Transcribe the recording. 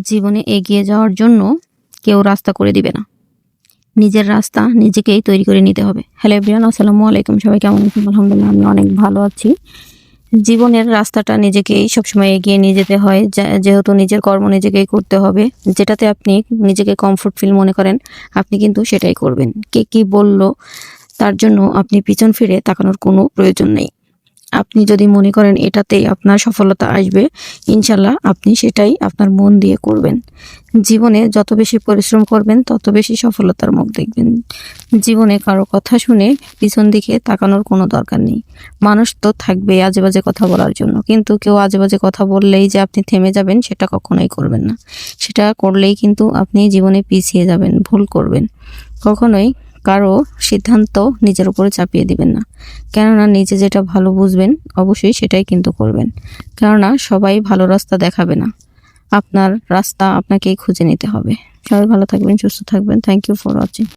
জীবনে এগিয়ে যাওয়ার জন্য কেউ রাস্তা করে দিবে না। নিজের রাস্তা নিজেকেই তৈরি করে নিতে হবে। হ্যালো এভরিওয়ান, আসসালামু আলাইকুম। সবাই কেমন আছেন? আলহামদুলিল্লাহ, আমি অনেক ভালো আছি। জীবনের রাস্তাটা নিজেকেই সবসময় এগিয়ে নিয়ে যেতে হয়। যেহেতু নিজের কর্ম নিজেকেই করতে হবে। যেটাতে আপনি নিজেকে কমফোর্ট ফিল মনে করেন, আপনি কিন্তু সেটাই করবেন। কে কি বলল তার জন্য আপনি পিছন ফিরে তাকানোর কোনো প্রয়োজন নেই। আপনি যদি মনে করেন এটাতেই আপনার সফলতা আসবে, ইনশাল্লাহ আপনি সেটাই আপনার মন দিয়ে করবেন। জীবনে যত বেশি পরিশ্রম করবেন তত বেশি সফলতার মুখ দেখবেন। জীবনে কারো কথা শুনে পিছন দিকে তাকানোর কোনো দরকার নেই। মানুষ তো থাকবে আজে বাজে কথা বলার জন্য, কিন্তু কেউ আজে বাজে কথা বললেই যে আপনি থেমে যাবেন সেটা কখনোই করবেন না। সেটা করলেই কিন্তু আপনি জীবনে পিছিয়ে যাবেন, ভুল করবেন। কখনোই কারো সিদ্ধান্ত নিজের উপরে চাপিয়ে দিবেন না। কেননা নিজে যেটা ভালো বুঝবেন অবশ্যই সেটাই কিন্তু করবেন। কেননা সবাই ভালো রাস্তা দেখাবে না, আপনার রাস্তা আপনাকেই খুঁজে নিতে হবে। সবাই ভালো থাকবেন, সুস্থ থাকবেন। Thank you for watching.